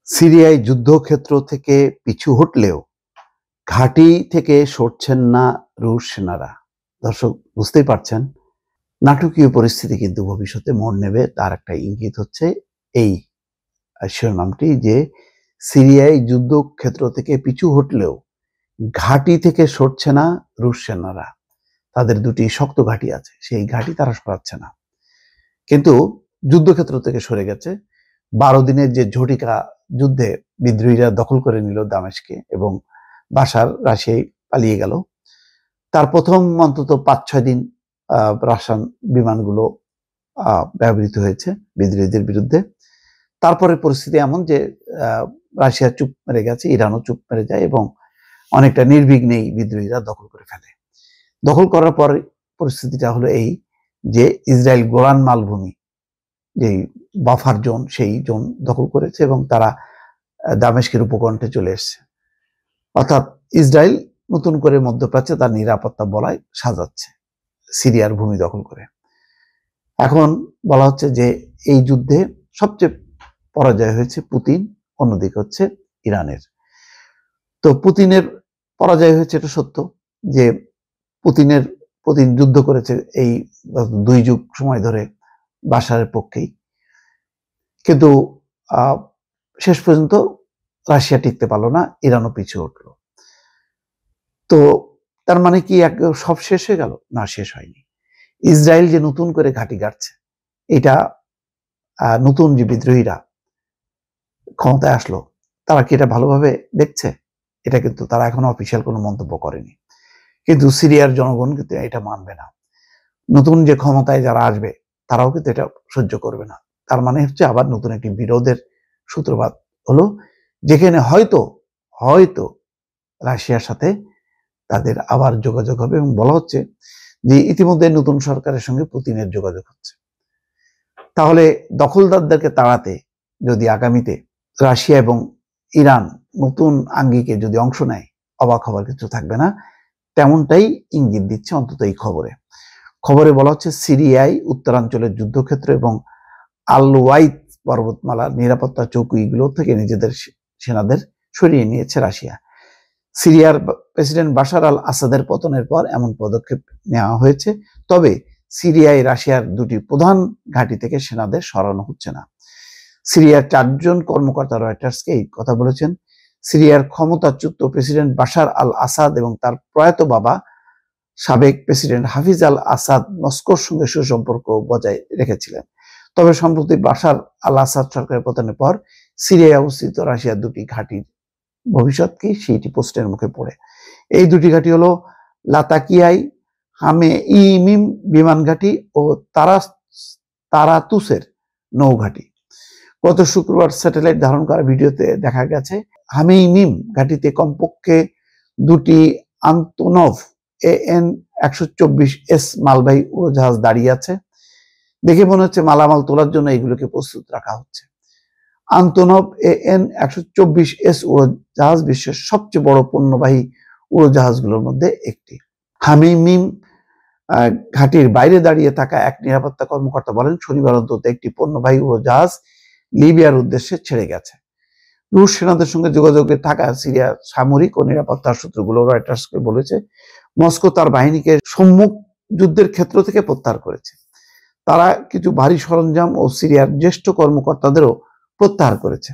সিরিয়ায় যুদ্ধক্ষেত্র থেকে পিছু হটলেও ঘাঁটি থেকে সরছেন না রুশ সেনারা। দর্শক বুঝতেই পারছেন, নাটকীয় পরিস্থিতি কিন্তু ভবিষ্যতে মোড় নেবে, তার একটা ইঙ্গিত হচ্ছে এই শিরোনামটি যে সিরিয়ায় যুদ্ধক্ষেত্র থেকে পিছু হটলেও ঘাঁটি থেকে সরছে না রুশ সেনারা। তাদের দুটি শক্ত ঘাঁটি আছে, সেই ঘাঁটি তারা সরাচ্ছে না, কিন্তু যুদ্ধক্ষেত্র থেকে সরে গেছে। 12 দিনের যে ঝটিকা যুদ্ধে বিদ্রোহীরা দখল করে নিল দামেস্কে এবং বাশার রাশিয়ায় পালিয়ে গেল। তার প্রথম অন্তত 5-6 দিন রাশিয়ান বিমানগুলো ব্যবহৃত হয়েছে বিদ্রোহীদের বিরুদ্ধে। তারপরে পরিস্থিতি এমন যে রাশিয়া চুপ মেরে গেছে, ইরানও চুপ মেরে যায় এবং অনেকটা নির্বিঘ্নেই বিদ্রোহীরা দখল করে ফেলে। দখল করার পর পরিস্থিতিটা হলো এই যে ইসরায়েল গোলান মালভূমি, যে বাফার জোন, সেই জোন দখল করেছে এবং তারা দামেস্কের উপকণ্ঠে চলে এসছে। অর্থাৎ ইসরায়েল নতুন করে মধ্যপ্রাচ্যে তার নিরাপত্তা বলয় সাজাচ্ছে সিরিয়ার ভূমি দখল করে। এখন বলা হচ্ছে যে এই যুদ্ধে সবচেয়ে পরাজয় হয়েছে পুতিন, অন্যদিকে হচ্ছে ইরানের। তো পুতিনের পরাজয় হয়েছে, এটা সত্য যে পুতিন যুদ্ধ করেছে এই 2 যুগ সময় ধরে বাশারের পক্ষেই, কিন্তু শেষ পর্যন্ত রাশিয়া টিকতে পারলো না, ইরানও পিছু উঠলো। তো তার মানে কি সব শেষ হয়ে গেল? না, শেষ হয়নি। ইসরায়েল যে নতুন করে ঘাঁটি গাড়ছে, এটা নতুন যে বিদ্রোহীরা ক্ষমতায় আসলো, তারা কি এটা ভালোভাবে দেখছে? এটা কিন্তু তারা এখনো অফিসিয়াল কোনো মন্তব্য করেনি, কিন্তু সিরিয়ার জনগণ কিন্তু এটা মানবে না। নতুন যে ক্ষমতায় যারা আসবে তারাও কিন্তু এটা সহ্য করবে না। তার মানে হচ্ছে আবার নতুন একটি বিরোধের সূত্রপাত হলো, যেখানে হয়তো রাশিয়ার সাথে তাদের আবার যোগাযোগ হবে এবং বলা হচ্ছে যে ইতিমধ্যে নতুন সরকারের সঙ্গে পুতিনের যোগাযোগ হচ্ছে। তাহলে দখলদারদেরকে তাড়াতে যদি আগামীতে রাশিয়া এবং ইরান নতুন আঙ্গিকে যদি অংশ নেয়, অবাক হবার কিছু থাকবে না, তেমনটাই ইঙ্গিত দিচ্ছে অন্তত এই খবরে বলা হচ্ছে সিরিয়ায় উত্তরাঞ্চলের যুদ্ধক্ষেত্র এবং আল ওয়াইদ পর্বতমালার নিরাপত্তা চৌকিগুলো থেকে নিজেদের সেনাদের সরিয়ে নিয়েছে রাশিয়া। সিরিয়ার প্রেসিডেন্ট বাশার আল আসাদের পতনের পর এমন পদক্ষেপ নেওয়া হয়েছে, তবে সিরিয়ায় রাশিয়ার 2টি প্রধান ঘাঁটি থেকে সেনাদের সরানো হচ্ছে না। সিরিয়ার 4 জন কর্মকর্তা রয়টার্সকে এই কথা বলেছেন। সিরিয়ার ক্ষমতাচ্যুত প্রেসিডেন্ট বাশার আল আসাদ এবং তার প্রয়াত বাবা সাবেক প্রেসিডেন্ট হাফিজ আল আসাদ মস্কোর সঙ্গে সুসম্পর্ক বজায় রেখেছিলেন। তবে সম্প্রতি বাশার আল আসাদ সরকারের পতনের পর সিরিয়ায় অবস্থিত রাশিয়ার 2টি ঘাঁটির ভবিষ্যৎ কি, সেইটি প্রশ্নের মুখে পড়ে। এই 2টি ঘাঁটি হলো লাতাকিয়াই হামেইমিম বিমান ঘাঁটি ও তারাতুসের নৌঘাঁটি। গত শুক্রবার স্যাটেলাইট ধারণ করা ভিডিওতে দেখা গেছে হামেইমিম ঘাঁটিতে কমপক্ষে 2টি আন্তনভ AN-124S মালবাহী উড়োজাহাজ দাঁড়িয়ে আছে। দেখে মনে হচ্ছে মালামাল তোলার জন্য এগুলোকে প্রস্তুত রাখা হচ্ছে। আন্তনভ AN-124S উড়োজাহাজ বিশ্বের সবচেয়ে বড় পণ্যবাহী উড়োজাহাজগুলোর মধ্যে একটি। হামেইমিম ঘাঁটির বাইরে দাঁড়িয়ে থাকা এক নিরাপত্তা কর্মকর্তা বলেন, শনিবার অন্তত একটি পণ্যবাহী উড়োজাহাজ লিবিয়ার উদ্দেশ্যে ছেড়ে গেছে। রুশ সেনাদের সঙ্গে যোগাযোগে থাকা সিরিয়ার সামরিক ও নিরাপত্তা সূত্রগুলো রয়টার্সকে বলেছে, মস্কো তার বাহিনীকে সম্মুখ যুদ্ধের ক্ষেত্র থেকে প্রত্যাহার করেছে। তারা কিছু ভারী সরঞ্জাম ও সিরিয়ার জ্যেষ্ঠ কর্মকর্তাদেরও প্রত্যাহার করেছে।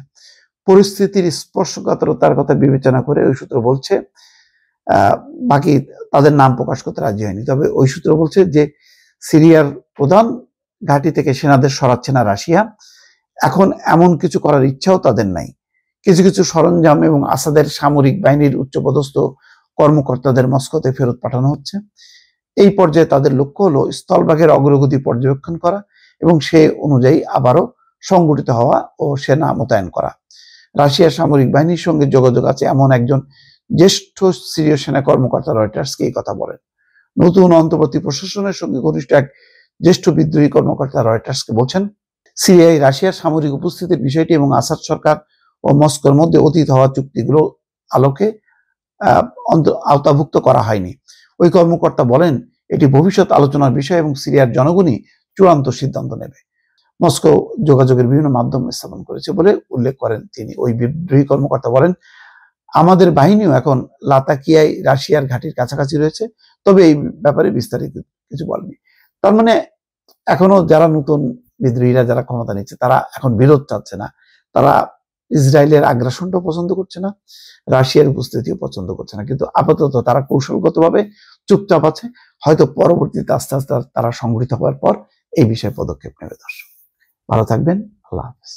পরিস্থিতির স্পর্শকাতরতার কথা বিবেচনা করে ওই সূত্র বলছে, বাকি তাদের নাম প্রকাশ করতে রাজি হয়নি, তবে ওই সূত্র বলছে যে সিরিয়ার প্রধান ঘাঁটি থেকে সেনাদের সরাচ্ছে না রাশিয়া, এখন এমন কিছু করার ইচ্ছাও তাদের নাই। কিছু সরঞ্জাম এবং আসাদের সামরিক বাহিনীর উচ্চপদস্থ কর্মকর্তাদের মস্কোতে ফেরত পাঠানো হচ্ছে। এই পর্যায়ে তাদের লক্ষ্য হলো স্থলভাগের অগ্রগতি পর্যবেক্ষণ করা এবং সে অনুযায়ী আবারও সংগঠিত হওয়া ও সেনা মোতায়েন করা। রাশিয়ার সামরিক বাহিনীর সঙ্গে যোগাযোগ আছে এমন একজন জ্যেষ্ঠ সিরীয় সেনা কর্মকর্তা রয়টার্সকে এই কথা বলেন। নতুন অন্তর্বর্তী প্রশাসনের সঙ্গে ঘনিষ্ঠ এক জ্যেষ্ঠ বিদ্রোহী কর্মকর্তা রয়টার্সকে বলছেন, সিরিয়ায় রাশিয়ার সামরিক উপস্থিতির বিষয়টি এবং আসাদ সরকার ও মস্কোর মধ্যে অতীত হওয়া চুক্তিগুলো আলোকে আওতাভুক্ত করা হয়নি। ওই কর্মকর্তা বলেন, এটি ভবিষ্যৎ আলোচনার বিষয় এবং সিরিয়ার জনগণই চূড়ান্ত সিদ্ধান্ত নেবে। মস্কো যোগাযোগের বিভিন্ন মাধ্যম স্থাপন করেছে বলে উল্লেখ করেন তিনি। ওই বিদ্রোহী কর্মকর্তা বলেন, আমাদের বাহিনীও এখন লাতাকিয়ায় রাশিয়ার ঘাঁটির কাছাকাছি রয়েছে, তবে এই ব্যাপারে বিস্তারিত কিছু বলেনি। তার মানে এখনো যারা নতুন বিদ্রোহীরা যারা ক্ষমতা নিচ্ছে তারা এখন বিরোধ চাচ্ছে না, তারা ইসরায়েলের আগ্রাসনটাও পছন্দ করছে না, রাশিয়ার উপস্থিতিও পছন্দ করছে না, কিন্তু আপাতত তারা কৌশলগতভাবে চুপচাপ আছে। হয়তো পরবর্তীতে আস্তে আস্তে তারা সংগঠিত হওয়ার পর এই বিষয়ে পদক্ষেপ নেবে। দর্শক ভালো থাকবেন, আল্লাহ হাফেজ।